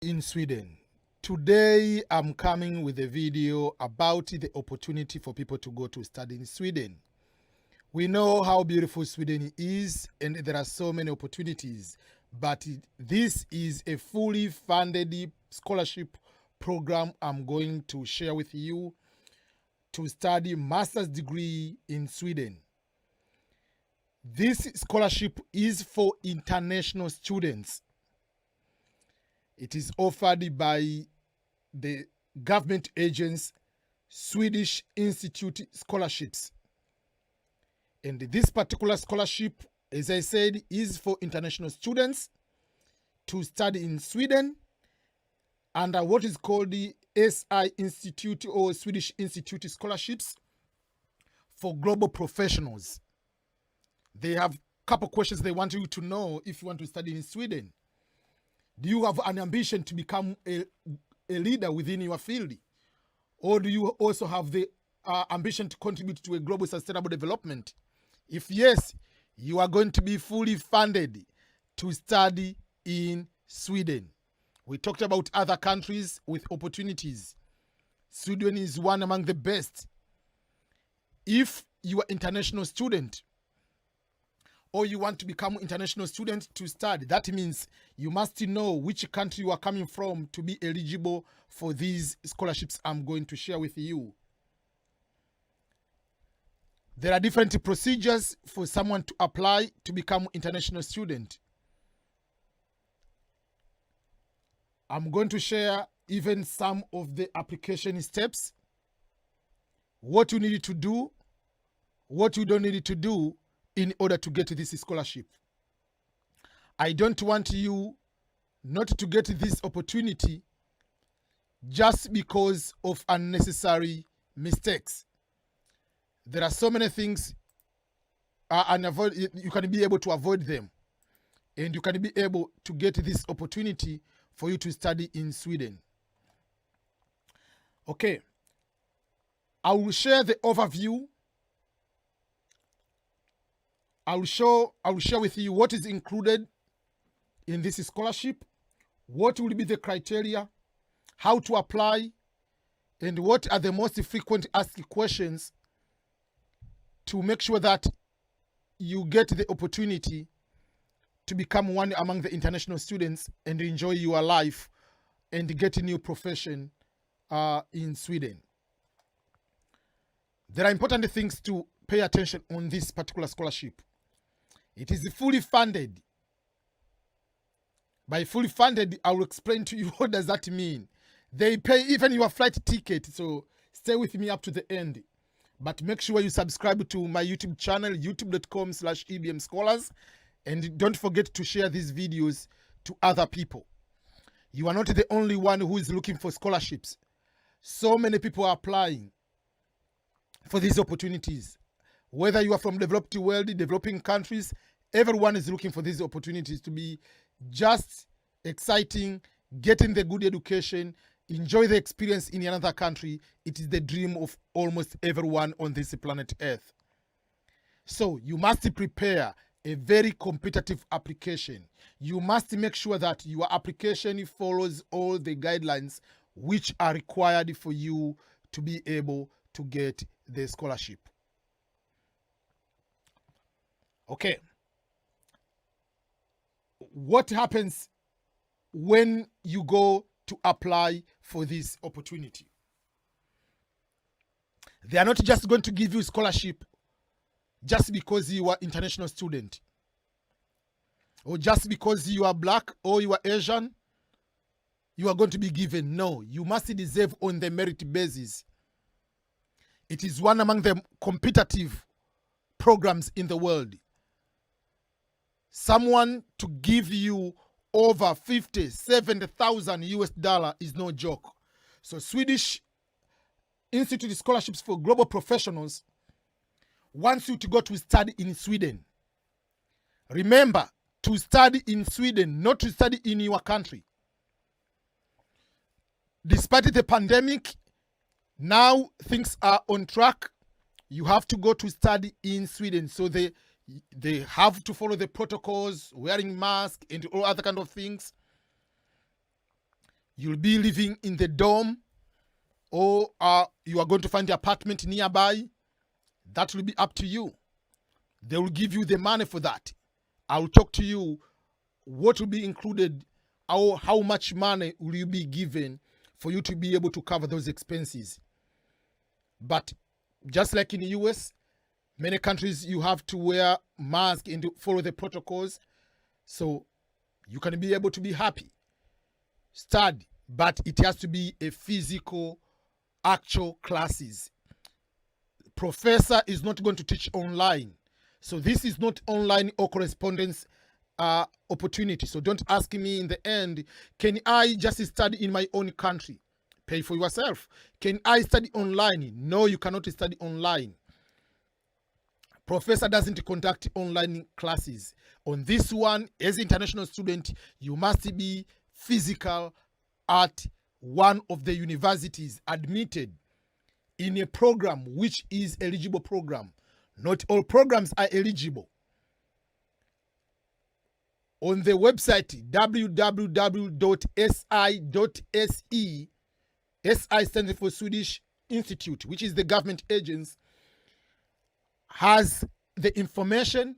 in Sweden. Today I'm coming with a video about the opportunity for people to go to study in Sweden. We know how beautiful Sweden is and there are so many opportunities, but this is a fully funded scholarship program I'm going to share with you to study master's degree in Sweden. This scholarship is for international students. It is offered by the government agency Swedish Institute Scholarships. And this particular scholarship, as I said, is for international students to study in Sweden under what is called the SI Institute or Swedish Institute Scholarships for global professionals. They have a couple questions they want you to know if you want to study in Sweden. Do you have an ambition to become a leader within your field? Or do you also have the ambition to contribute to a global sustainable development? If yes, you are going to be fully funded to study in Sweden. We talked about other countries with opportunities. Sweden is one among the best. If you are an international student, or you want to become an international student to study, that means you must know which country you are coming from to be eligible for these scholarships I'm going to share with you. There are different procedures for someone to apply to become an international student. I'm going to share even some of the application steps, what you need to do, what you don't need to do in order to get this scholarship. I don't want you not to get this opportunity just because of unnecessary mistakes. There are so many things you can be able to avoid them, and you can be able to get this opportunity for you to study in Sweden. Okay, I will share the overview. I will share with you what is included in this scholarship, what will be the criteria, how to apply, and what are the most frequent asked questions to make sure that you get the opportunity to become one among the international students and enjoy your life and get a new profession in Sweden. There are important things to pay attention on this particular scholarship. It is fully funded. By fully funded, I will explain to you what does that mean. They pay even your flight ticket, so stay with me up to the end. But make sure you subscribe to my YouTube channel, youtube.com/ebmscholars, and don't forget to share these videos to other people. You are not the only one who is looking for scholarships. So many people are applying for these opportunities. Whether you are from developed world, developing countries, everyone is looking for these opportunities to be just exciting, getting the good education, enjoy the experience in another country. It is the dream of almost everyone on this planet Earth. So you must prepare a very competitive application. You must make sure that your application follows all the guidelines which are required for you to be able to get the scholarship. Okay. What happens when you go to apply for this opportunity? They are not just going to give you scholarship just because you are international student, or just because you are black or you are Asian, you are going to be given. No, you must deserve on the merit basis. It is one among the competitive programs in the world. Someone to give you over 70,000 US dollar is no joke. So Swedish Institute Scholarships for Global Professionals wants you to go to study in Sweden. Remember, to study in Sweden, not to study in your country. Despite the pandemic, now things are on track. You have to go to study in Sweden. So they have to follow the protocols, wearing masks and all other kind of things. You'll be living in the dorm, or you are going to find the apartment nearby. That will be up to you. They will give you the money for that. I will talk to you what will be included, or how much money will you be given for you to be able to cover those expenses. But just like in the US, many countries you have to wear mask and follow the protocols, so you can be able to be happy, study, but it has to be a physical, actual classes. Professor is not going to teach online, so this is not online or correspondence opportunity. So don't ask me in the end, can I just study in my own country? Pay for yourself. Can I study online? No, you cannot study online. Professor doesn't conduct online classes. On this one, as an international student, you must be physical at one of the universities admitted in a program which is eligible program. Not all programs are eligible. On the website www.si.se, SI stands for Swedish Institute, which is the government agency, has the information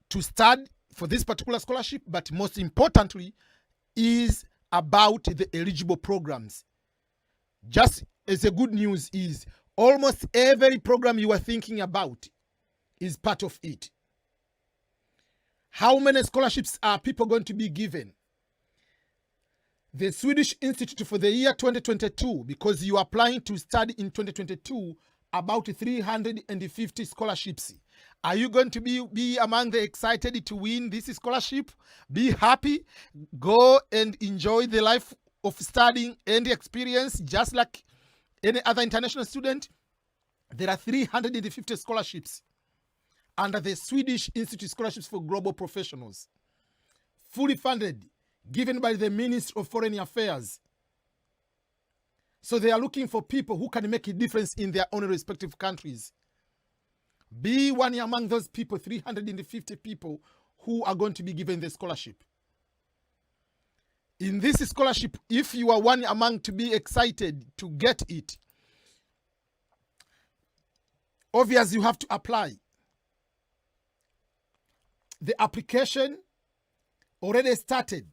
to study for this particular scholarship, but most importantly is about the eligible programs. Just as a good news is almost every program you are thinking about is part of it. How many scholarships are people going to be given? The Swedish Institute for the year 2022, because you are applying to study in 2022, about 350 scholarships. Are you going to be among the excited to win this scholarship? Be happy, go and enjoy the life of studying and experience just like any other international student. There are 350 scholarships under the Swedish Institute Scholarships for Global Professionals, fully funded, given by the Ministry of Foreign Affairs. So they are looking for people who can make a difference in their own respective countries. Be one among those people, 350 people who are going to be given the scholarship. In this scholarship, if you are one among to be excited to get it, obviously you have to apply. The application already started.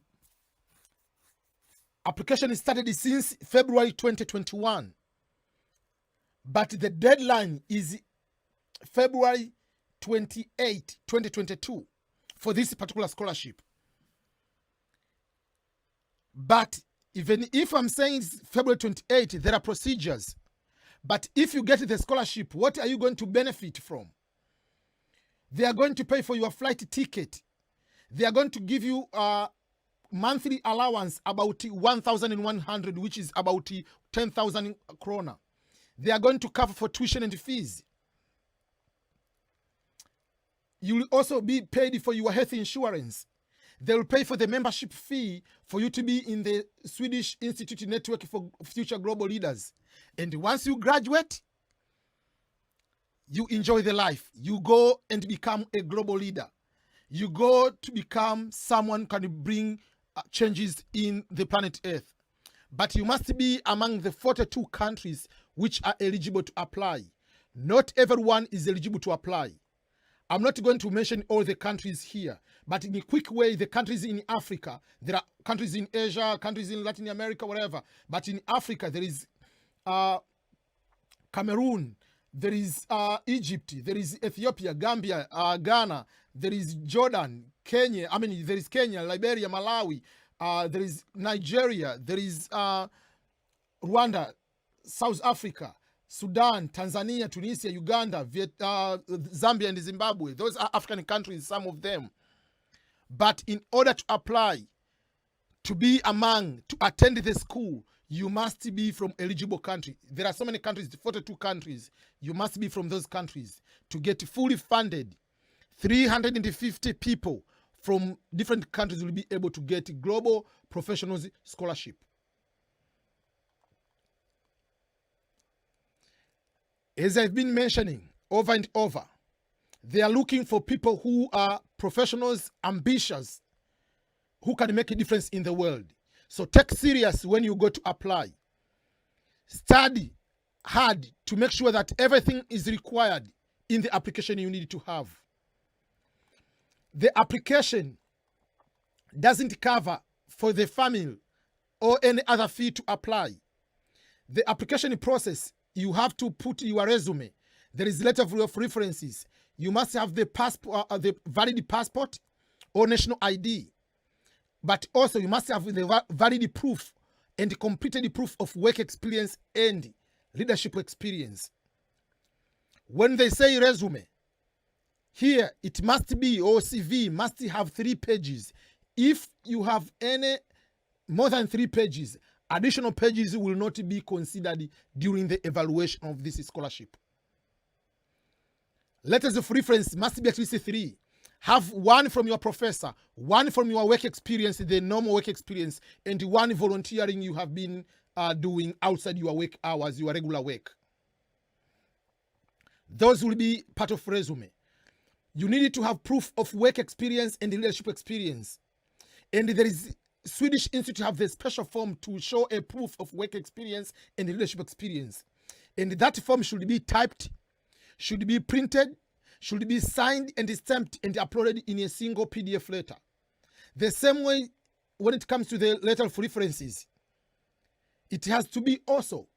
Application started since February 2021, but the deadline is February 28, 2022 for this particular scholarship. But even if I'm saying it's February 28, there are procedures. But if you get the scholarship, what are you going to benefit from? They are going to pay for your flight ticket. They are going to give you monthly allowance about 1,100, which is about 10,000 krona. They are going to cover for tuition and fees. You will also be paid for your health insurance. They will pay for the membership fee for you to be in the Swedish Institute Network for Future Global Leaders. And once you graduate, you enjoy the life. You go and become a global leader. You go to become someone who can bring changes in the planet Earth. But you must be among the 42 countries which are eligible to apply. Not everyone is eligible to apply. I'm not going to mention all the countries here, but in a quick way, the countries in Africa, there are countries in Asia, countries in Latin America, whatever. But in Africa, there is Cameroon, there is Egypt, there is Ethiopia, Gambia, Ghana, there is Jordan, Kenya. There is Kenya, Liberia, Malawi, there is Nigeria, there is Rwanda, South Africa, Sudan, Tanzania, Tunisia, Uganda, Zambia, and Zimbabwe. Those are African countries, some of them. But in order to apply, to be among, to attend the school, you must be from eligible country. There are so many countries, 42 countries. You must be from those countries to get fully funded. 350 people from different countries will be able to get Global Professionals Scholarship. As I've been mentioning over and over, they are looking for people who are professionals, ambitious, who can make a difference in the world. So take serious when you go to apply. Study hard to make sure that everything is required in the application you need to have. The application doesn't cover for the family or any other fee to apply. The application process, you have to put your resume. There is a letter of references. You must have the passport, the valid passport or national ID. But also you must have the valid proof and completed proof of work experience and leadership experience. When they say resume, here it must be, or CV must have 3 pages. If you have any more than 3 pages, additional pages will not be considered during the evaluation of this scholarship. Letters of reference must be at least 3. Have 1 from your professor, 1 from your work experience, the normal work experience, and 1 volunteering you have been doing outside your work hours, your regular work. Those will be part of resume. You need to have proof of work experience and leadership experience. And there is Swedish Institute have the special form to show a proof of work experience and leadership experience. And that form should be typed, should be printed, should be signed and stamped and uploaded in a single PDF letter. The same way when it comes to the letter of references, it has to be also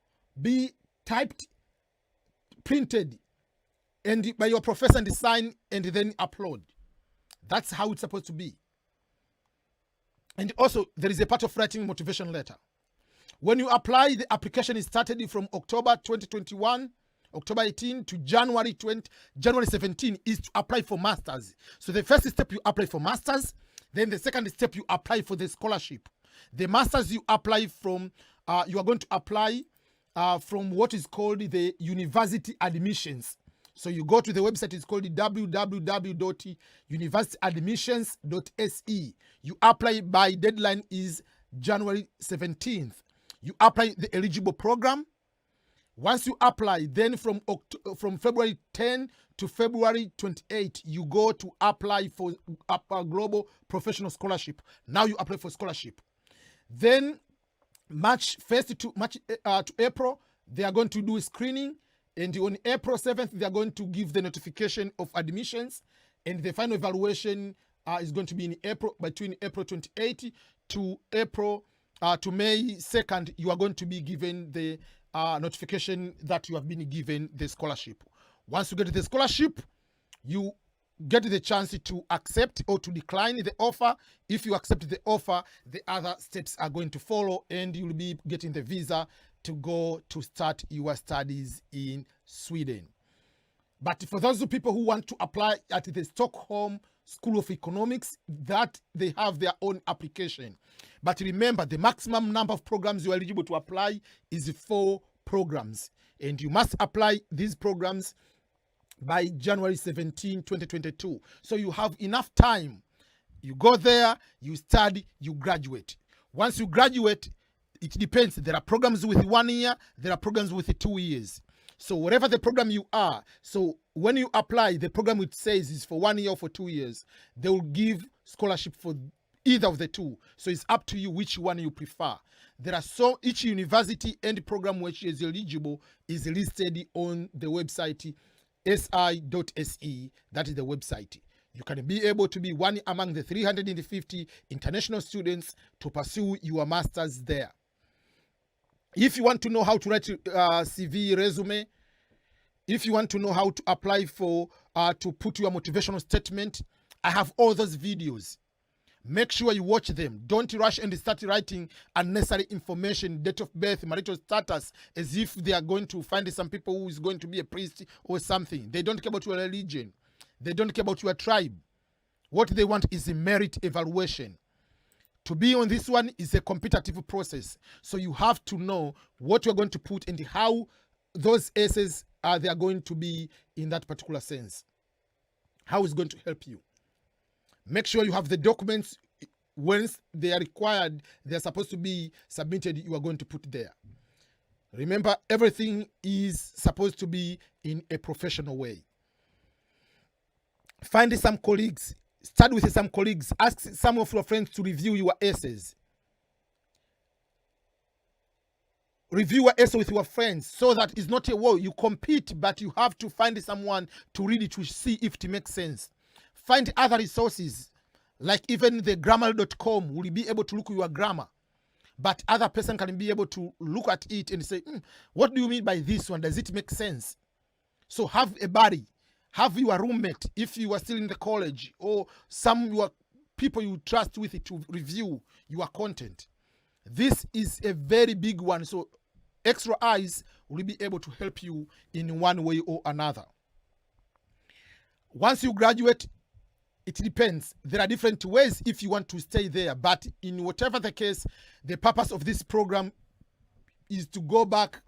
be typed, printed, and by your professor and signed and then upload. That's how it's supposed to be. And also, there is a part of writing motivation letter. When you apply, the application is started from October 2021, October 18 to January 17 is to apply for masters. So the first step, you apply for masters. Then the second step, you apply for the scholarship. The masters you apply from, you are going to apply from what is called the university admissions. So you go to the website, it's called www.universityadmissions.se. You apply by deadline is January 17th. You apply the eligible program. Once you apply, then from February 10 to February 28, you go to apply for a global professional scholarship. Now you apply for scholarship. Then March 1st to April, they are going to do a screening. And on April 7th, they are going to give the notification of admissions. And the final evaluation is going to be in April, between April 28 to May 2nd. You are going to be given the notification that you have been given the scholarship. Once you get the scholarship, you get the chance to accept or to decline the offer. If you accept the offer, the other steps are going to follow, and you'll be getting the visa to go to start your studies in Sweden. But for those people who want to apply at the Stockholm School of Economics, that they have their own application. But remember, the maximum number of programs you are eligible to apply is 4 programs. And you must apply these programs by January 17, 2022. So you have enough time. You go there, you study, you graduate. Once you graduate, it depends. There are programs with 1 year, there are programs with 2 years. So whatever the program you are, so when you apply, the program it says is for 1 year or for 2 years, they will give scholarship for either of the 2. So it's up to you which one you prefer. There are each university and program which is eligible is listed on the website si.se. That is the website. You can be able to be one among the 350 international students to pursue your masters there. If you want to know how to write CV, resume, if you want to know how to apply for, to put your motivational statement, I have all those videos. Make sure you watch them. Don't rush and start writing unnecessary information, date of birth, marital status, as if they are going to find some people who is going to be a priest or something. They don't care about your religion. They don't care about your tribe. What they want is a merit evaluation. To be on this one is a competitive process. So you have to know what you're going to put and how those essays they are going to be in that particular sense. How it's going to help you. Make sure you have the documents. Once they are required, they are supposed to be submitted, you are going to put there. Remember, everything is supposed to be in a professional way. Find some colleagues, Study with some colleagues. Ask some of your friends to review your essays. Review your essay with your friends so that it's not a war. You compete, but you have to find someone to read it to see if it makes sense. Find other resources, like even the grammar.com will be able to look at your grammar. But other person can be able to look at it and say, what do you mean by this one? Does it make sense? So have a buddy. Have your roommate, if you are still in the college, or some your people you trust with it to review your content. This is a very big one. So extra eyes will be able to help you in one way or another. Once you graduate, it depends. There are different ways if you want to stay there. But in whatever the case, the purpose of this program is to go back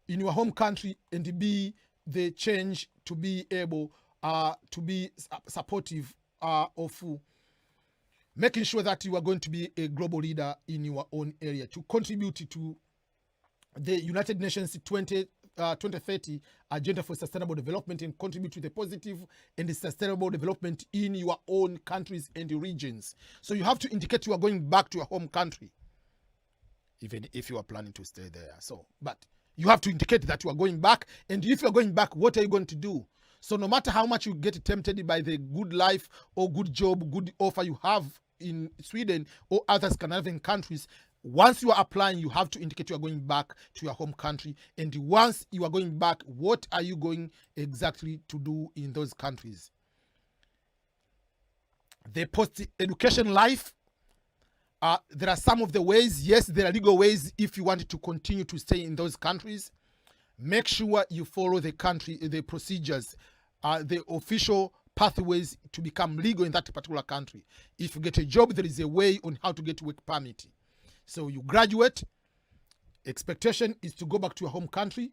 in your home country and be the change, to be able to be supportive of making sure that you are going to be a global leader in your own area, to contribute to the United Nations 2030 Agenda for Sustainable Development, and contribute to the positive and the sustainable development in your own countries and regions. So you have to indicate you are going back to your home country, even if you are planning to stay there. So, but you have to indicate that you are going back, and if you are going back, what are you going to do? So no matter how much you get tempted by the good life or good job, good offer you have in Sweden or other Scandinavian countries, once you are applying, you have to indicate you are going back to your home country. And once you are going back, what are you going exactly to do in those countries? The post-education life, there are some of the ways. Yes, there are legal ways if you want to continue to stay in those countries. Make sure you follow the procedures, the official pathways to become legal in that particular country. If you get a job, there is a way on how to get work permit. So you graduate, expectation is to go back to your home country,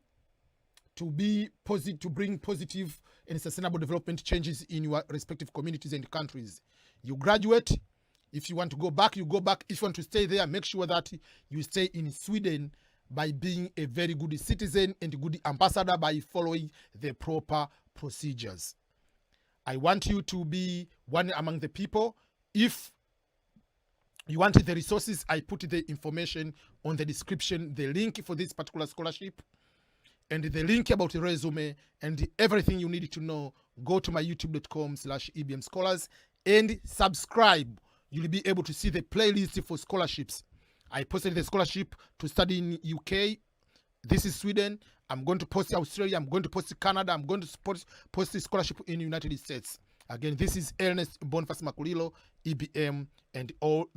to be positive, to bring positive and sustainable development changes in your respective communities and countries. You graduate. If you want to go back, you go back. If you want to stay there, make sure that you stay in Sweden by being a very good citizen and a good ambassador, by following the proper procedures. I want you to be one among the people. If you want the resources, I put the information on the description, the link for this particular scholarship, and the link about the resume, and everything you need to know. Go to my youtube.com/EBM Scholars and subscribe. You'll be able to see the playlist for scholarships. I posted the scholarship to study in UK. This is Sweden. I'm going to post Australia. I'm going to post Canada. I'm going to post the scholarship in the United States. Again, this is Ernest Boniface Makulilo, EBM, and all